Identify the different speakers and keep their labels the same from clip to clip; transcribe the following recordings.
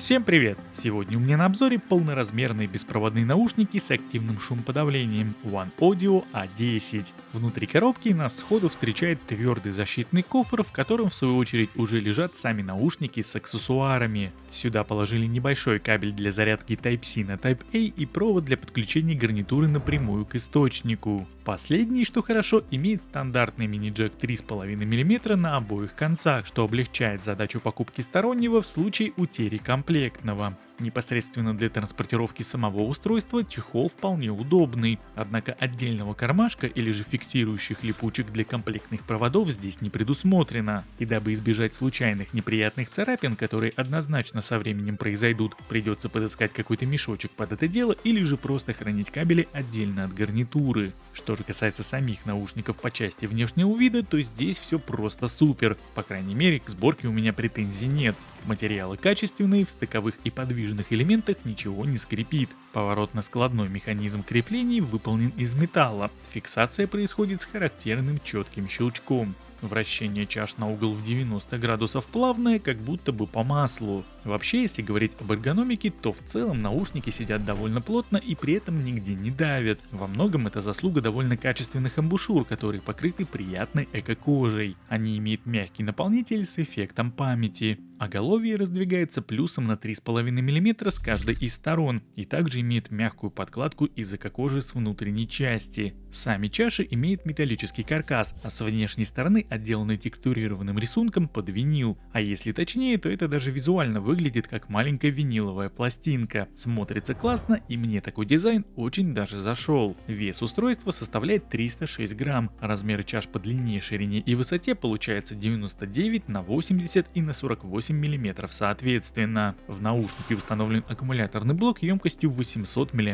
Speaker 1: Всем привет! Сегодня у меня на обзоре полноразмерные беспроводные наушники с активным шумоподавлением One Audio A10. Внутри коробки нас сходу встречает твердый защитный кофр, в котором в свою очередь уже лежат сами наушники с аксессуарами. Сюда положили небольшой кабель для зарядки Type-C на Type-A и провод для подключения гарнитуры напрямую к источнику. Последний, что хорошо, имеет стандартный мини-джек 3,5 мм на обоих концах, что облегчает задачу покупки стороннего в случае утери комплектного. Непосредственно для транспортировки самого устройства чехол вполне удобный, однако отдельного кармашка или же фиксирующих липучек для комплектных проводов здесь не предусмотрено. И дабы избежать случайных неприятных царапин, которые однозначно со временем произойдут, придется подыскать какой-то мешочек под это дело или же просто хранить кабели отдельно от гарнитуры. Что же касается самих наушников по части внешнего вида, то здесь все просто супер. По крайней мере, к сборке у меня претензий нет. Материалы качественные, в стыковых и подвижных элементах ничего не скрипит. Поворотно-складной механизм креплений выполнен из металла. Фиксация происходит с характерным четким щелчком. Вращение чаш на угол в 90 градусов плавное, как будто бы по маслу. Вообще, если говорить об эргономике, то в целом наушники сидят довольно плотно и при этом нигде не давят. Во многом это заслуга довольно качественных амбушюр, которые покрыты приятной эко-кожей. Они имеют мягкий наполнитель с эффектом памяти. Оголовье раздвигается плюсом на 3,5 мм с каждой из сторон и также имеет мягкую подкладку из эко-кожи с внутренней части. Сами чаши имеют металлический каркас, а с внешней стороны отделаны текстурированным рисунком под винил. А если точнее, то это даже визуально выглядит как маленькая виниловая пластинка. Смотрится классно, и мне такой дизайн очень даже зашел. Вес устройства составляет 306 грамм, размеры чаш по длине, ширине и высоте получается 99 на 80 и на 48 мм соответственно. В наушнике установлен аккумуляторный блок емкостью 800 мАч,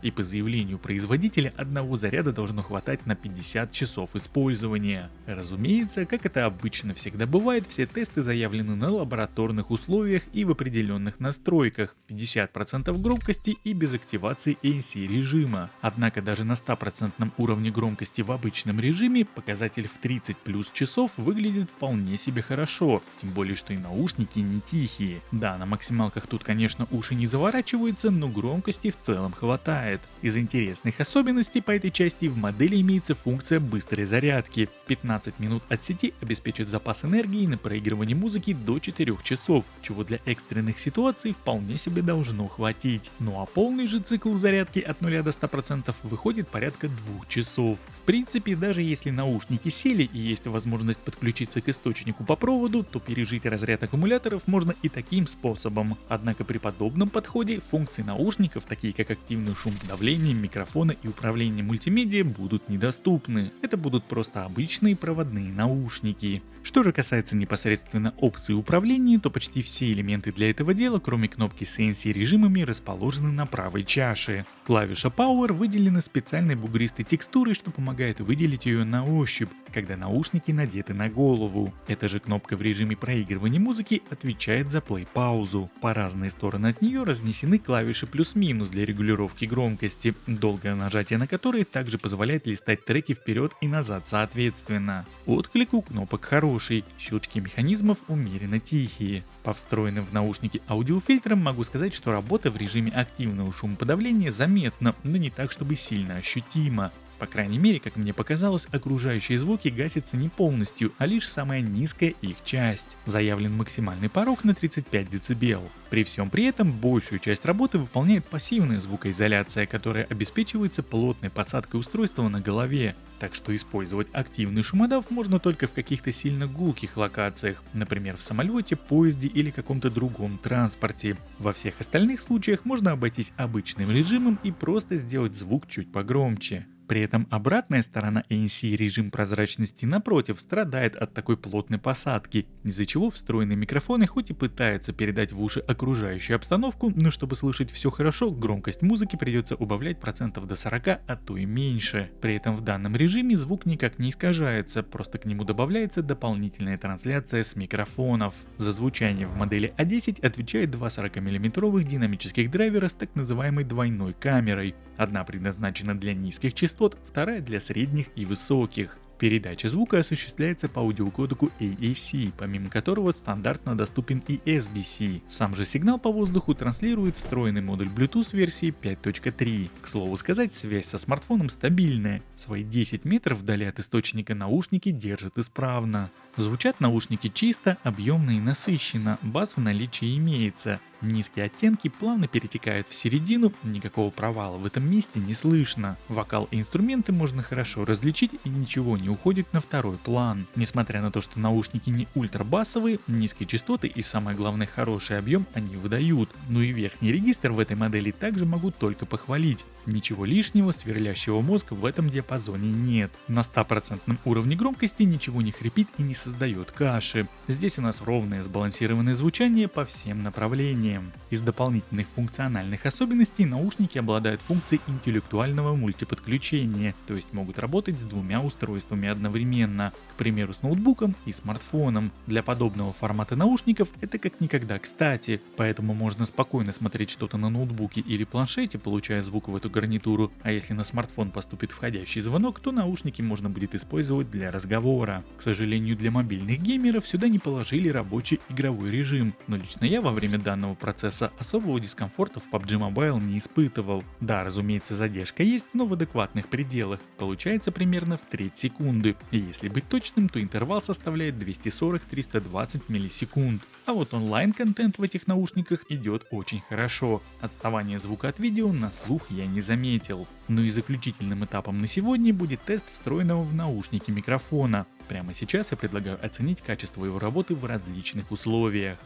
Speaker 1: и по заявлению производителя одного заряда должно хватать на 50 часов использования. Разумеется, как это обычно всегда бывает, все тесты заявлены на лабораторных условиях и в определенных настройках, 50% громкости и без активации ANC режима. Однако даже на 100% уровне громкости в обычном режиме показатель в 30 плюс часов выглядит вполне себе хорошо, тем более что и наушники не тихие. Да, на максималках тут, конечно, уши не заворачиваются, но громкости в целом хватает. Из интересных особенностей по этой части в модели имеется функция быстрой зарядки. 15 минут от сети обеспечит запас энергии на проигрывание музыки до 4 часов, чего для экстренных ситуаций вполне себе должно хватить. Ну а полный же цикл зарядки от 0 до 100% выходит порядка 2 часов. В принципе, даже если наушники сели и есть возможность подключиться к источнику по проводу, то пережить разряд аккумуляторов можно и таким способом. Однако при подобном подходе функции наушников, такие как активный шумоподавление, микрофоны и управление мультимедиа, будут недоступны. Это будут просто обычные проводные наушники. Что же касается непосредственно опций управления, то почти все элементы для этого дела, кроме кнопки с ANC режимами, расположены на правой чаше. Клавиша Power выделена специальной бугристой текстурой, что помогает выделить ее на ощупь, когда наушники надеты на голову. Эта же кнопка в режиме проигрывания музыки отвечает за плей-паузу. По разные стороны от нее разнесены клавиши плюс-минус для регулировки громкости, долгое нажатие на которые также позволяет листать треки вперед и назад соответственно. Отклик у кнопок хороший, щелчки механизмов умеренно тихие. По встроенным в наушники аудиофильтрам могу сказать, что работа в режиме активного шумоподавления заметна, но не так, чтобы сильно ощутима. По крайней мере, как мне показалось, окружающие звуки гасятся не полностью, а лишь самая низкая их часть. Заявлен максимальный порог на 35 дБ. При всем при этом большую часть работы выполняет пассивная звукоизоляция, которая обеспечивается плотной посадкой устройства на голове. Так что использовать активный шумодав можно только в каких-то сильно гулких локациях, например в самолете, поезде или каком-то другом транспорте. Во всех остальных случаях можно обойтись обычным режимом и просто сделать звук чуть погромче. При этом обратная сторона ANC режим прозрачности напротив страдает от такой плотной посадки, из-за чего встроенные микрофоны хоть и пытаются передать в уши окружающую обстановку, но чтобы слышать все хорошо, громкость музыки придется убавлять процентов до 40, а то и меньше. При этом в данном режиме звук никак не искажается, просто к нему добавляется дополнительная трансляция с микрофонов. За звучание в модели A10 отвечает два 40-мм динамических драйвера с так называемой двойной камерой. Одна предназначена для низких частот, вторая для средних и высоких. Передача звука осуществляется по аудиокодеку AAC, помимо которого стандартно доступен и SBC. Сам же сигнал по воздуху транслирует встроенный модуль Bluetooth версии 5.3. К слову сказать, связь со смартфоном стабильная. Свои 10 метров вдали от источника наушники держат исправно. Звучат наушники чисто, объемно и насыщенно, бас в наличии имеется. Низкие оттенки плавно перетекают в середину, никакого провала в этом месте не слышно. Вокал и инструменты можно хорошо различить и ничего не уходит на второй план. Несмотря на то, что наушники не ультрабасовые, низкие частоты и самое главное хороший объем они выдают. Ну и верхний регистр в этой модели также могу только похвалить. Ничего лишнего, сверлящего мозг в этом диапазоне нет. На 100% уровне громкости ничего не хрипит и не создает каши. Здесь у нас ровное сбалансированное звучание по всем направлениям. Из дополнительных функциональных особенностей наушники обладают функцией интеллектуального мультиподключения, то есть могут работать с двумя устройствами одновременно, к примеру с ноутбуком и смартфоном. Для подобного формата наушников это как никогда кстати, поэтому можно спокойно смотреть что-то на ноутбуке или планшете, получая звук в эту гарнитуру, а если на смартфон поступит входящий звонок, то наушники можно будет использовать для разговора. К сожалению, для мобильных геймеров сюда не положили рабочий игровой режим, но лично я во время данного процесса особого дискомфорта в PUBG Mobile не испытывал. Да, разумеется, задержка есть, но в адекватных пределах. Получается примерно в треть секунды. И если быть точным, то интервал составляет 240-320 миллисекунд. А вот онлайн-контент в этих наушниках идет очень хорошо. Отставание звука от видео на слух я не заметил. Ну и заключительным этапом на сегодня будет тест встроенного в наушники микрофона. Прямо сейчас я предлагаю оценить качество его работы в различных условиях.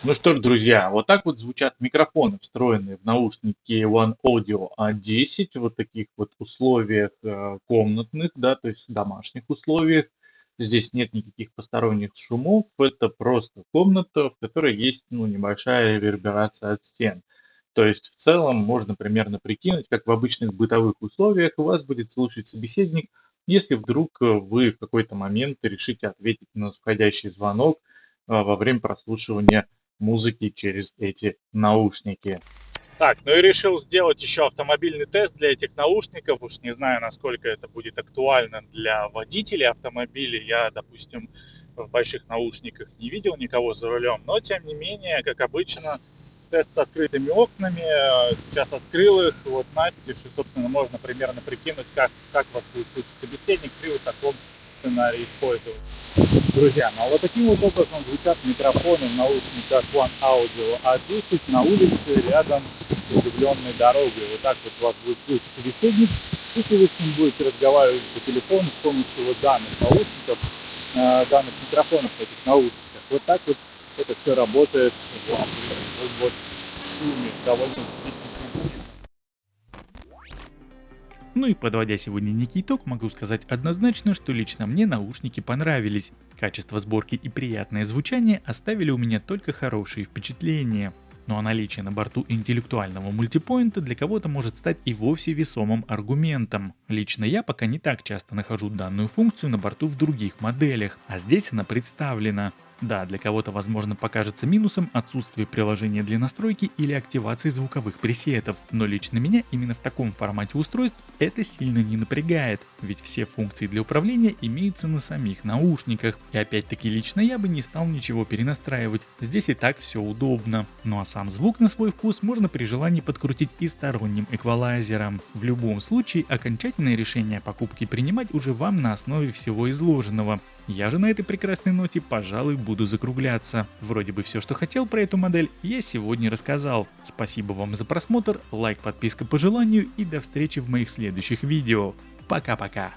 Speaker 1: Ну что ж, друзья, вот так вот звучат микрофоны, встроенные в наушники One Audio A10, вот таких вот условиях комнатных, да, то есть домашних условиях. Здесь нет никаких посторонних шумов, это просто комната, в которой есть небольшая реверберация от стен. То есть в целом можно примерно прикинуть, как в обычных бытовых условиях у вас будет слушать собеседник, если вдруг вы в какой-то момент решите ответить на входящий звонок во время прослушивания музыки через эти наушники. Так, ну и решил сделать еще автомобильный тест для этих наушников. Уж не знаю, насколько это будет актуально для водителей автомобилей. Я, допустим, в больших наушниках не видел никого за рулем. Но, тем не менее, как обычно, тест с открытыми окнами. Сейчас открыл их. Вот настежь, и, собственно, можно примерно прикинуть, как вас будет слушать собеседник при вот таком сценарии использовать. Друзья, ну а вот таким вот образом звучат микрофоны в наушниках One Audio A10 на улице рядом с оживленной дорогой. Вот так вот вас будет слышать собеседник, если вы с ним будете разговаривать по телефону с помощью вот данных наушников, данных микрофонов в этих наушниках. Вот так вот это все работает в такой вот шуме, довольно действительно. Ну и подводя сегодня некий итог, могу сказать однозначно, что лично мне наушники понравились. Качество сборки и приятное звучание оставили у меня только хорошие впечатления. Ну а наличие на борту интеллектуального мультипоинта для кого-то может стать и вовсе весомым аргументом. Лично я пока не так часто нахожу данную функцию на борту в других моделях, а здесь она представлена. Да, для кого-то возможно покажется минусом отсутствие приложения для настройки или активации звуковых пресетов, но лично меня именно в таком формате устройств это сильно не напрягает, ведь все функции для управления имеются на самих наушниках, и опять-таки лично я бы не стал ничего перенастраивать, здесь и так все удобно. Ну а сам звук на свой вкус можно при желании подкрутить и сторонним эквалайзером. В любом случае окончательное решение о покупке принимать уже вам на основе всего изложенного. Я же на этой прекрасной ноте, пожалуй, буду закругляться. Вроде бы все, что хотел про эту модель, я сегодня рассказал. Спасибо вам за просмотр, лайк, подписка по желанию и до встречи в моих следующих видео. Пока-пока.